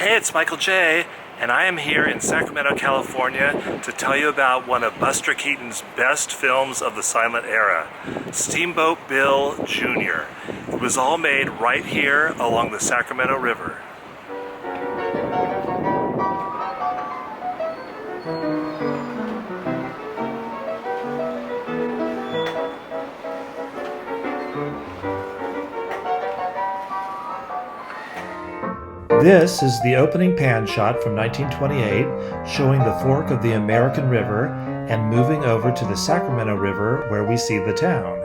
Hey, it's Michael J, and I am here in Sacramento, California to tell you about one of Buster Keaton's best films of the silent era, Steamboat Bill Jr. It was all made right here along the Sacramento River. This is the opening pan shot from 1928, showing the fork of the American River and moving over to the Sacramento River where we see the town.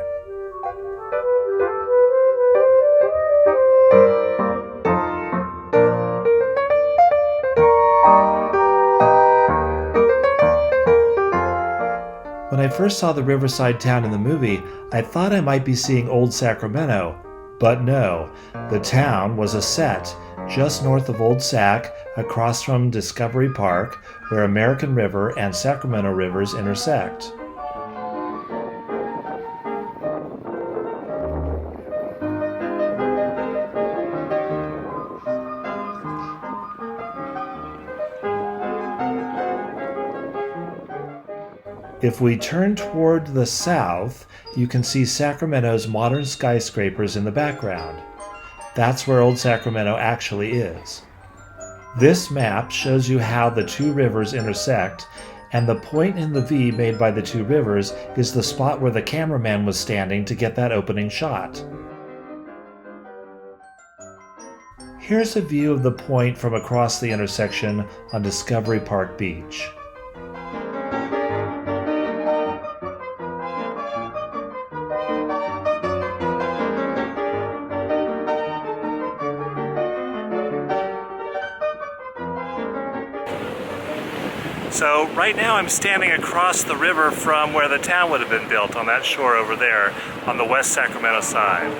When I first saw the riverside town in the movie, I thought I might be seeing old Sacramento, but no, the town was a set just north of Old Sac, across from Discovery Park, where American River and Sacramento Rivers intersect. If we turn toward the south, you can see Sacramento's modern skyscrapers in the background. That's where Old Sacramento actually is. This map shows you how the two rivers intersect, and the point in the V made by the two rivers is the spot where the cameraman was standing to get that opening shot. Here's a view of the point from across the intersection on Discovery Park Beach. So right now I'm standing across the river from where the town would have been built, on that shore over there on the West Sacramento side.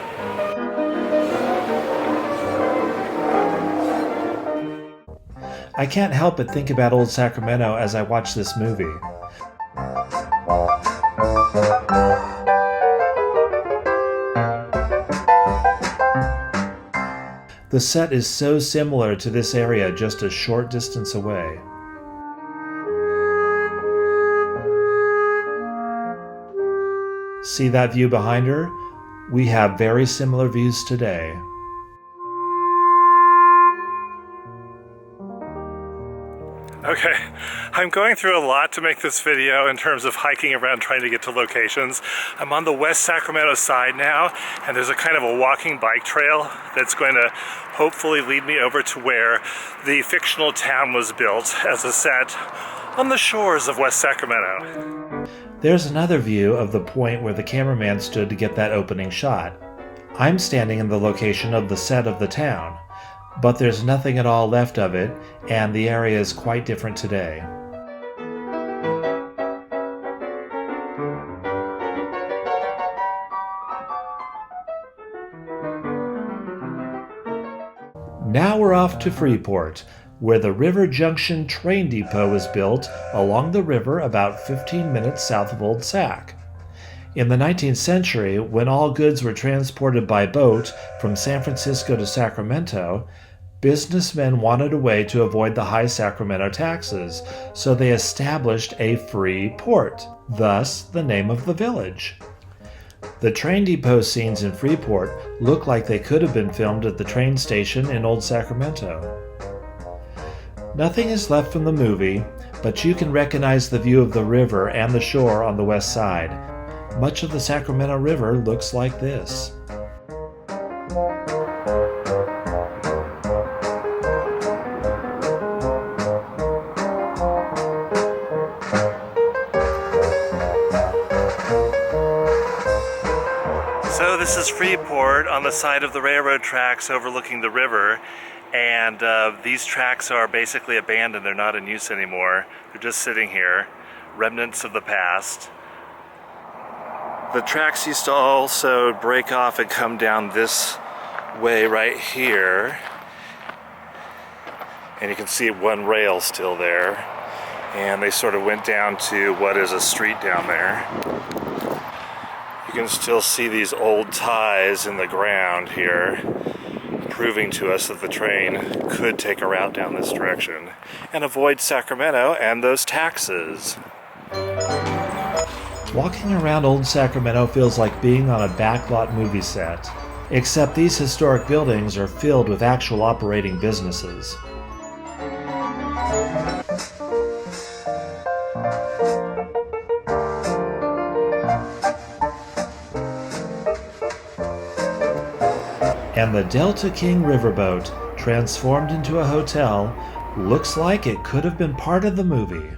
I can't help but think about Old Sacramento as I watch this movie. The set is so similar to this area just a short distance away. See that view behind her? We have very similar views today. Okay, I'm going through a lot to make this video in terms of hiking around trying to get to locations. I'm on the West Sacramento side now, and there's a kind of a walking bike trail that's going to hopefully lead me over to where the fictional town was built as a set on the shores of West Sacramento. There's another view of the point where the cameraman stood to get that opening shot. I'm standing in the location of the set of the town, but there's nothing at all left of it, and the area is quite different today. Now we're off to Freeport, where the River Junction train depot was built along the river about 15 minutes south of Old Sac. In the 19th century, when all goods were transported by boat from San Francisco to Sacramento, businessmen wanted a way to avoid the high Sacramento taxes, so they established a free port, thus the name of the village. The train depot scenes in Freeport look like they could have been filmed at the train station in Old Sacramento. Nothing is left from the movie, but you can recognize the view of the river and the shore on the west side. Much of the Sacramento River looks like this. So this is Freeport on the side of the railroad tracks overlooking the river, and these tracks are basically abandoned. They're not in use anymore. They're just sitting here, remnants of the past. The tracks used to also break off and come down this way right here, and you can see one rail still there, and they sort of went down to what is a street down there. You can still see these old ties in the ground here. proving to us that the train could take a route down this direction and avoid Sacramento and those taxes. Walking around Old Sacramento feels like being on a backlot movie set, except these historic buildings are filled with actual operating businesses. And the Delta King riverboat, transformed into a hotel, looks like it could have been part of the movie.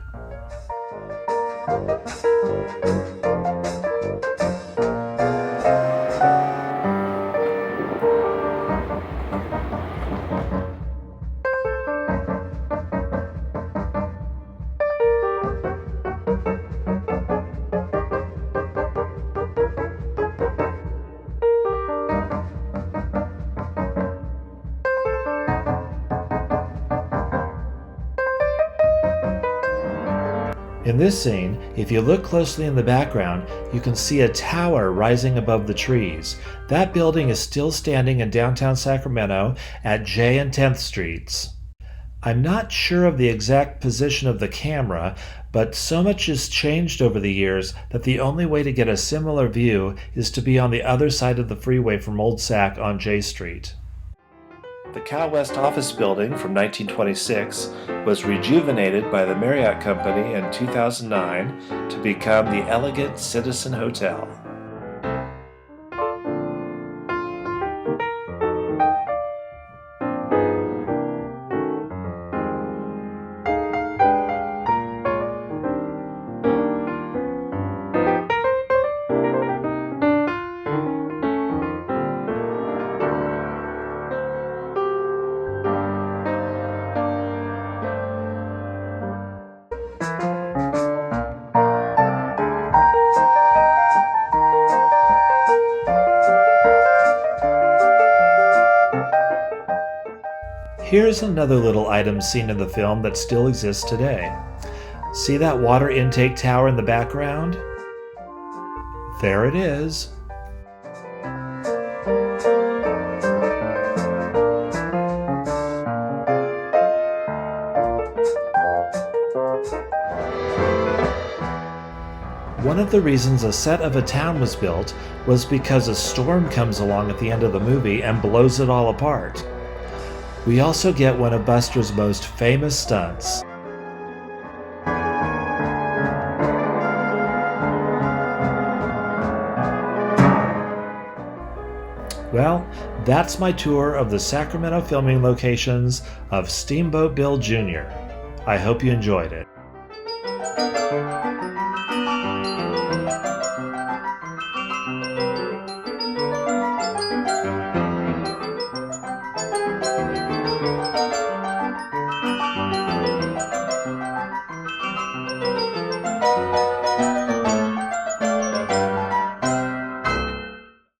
In this scene, if you look closely in the background, you can see a tower rising above the trees. That building is still standing in downtown Sacramento at J and 10th Streets. I'm not sure of the exact position of the camera, but so much has changed over the years that the only way to get a similar view is to be on the other side of the freeway from Old Sac on J Street. The Cal West office building from 1926 was rejuvenated by the Marriott Company in 2009 to become the elegant Citizen Hotel. Here's another little item seen in the film that still exists today. See that water intake tower in the background? There it is. One of the reasons a set of a town was built was because a storm comes along at the end of the movie and blows it all apart. We also get one of Buster's most famous stunts. Well, that's my tour of the Sacramento filming locations of Steamboat Bill Jr. I hope you enjoyed it.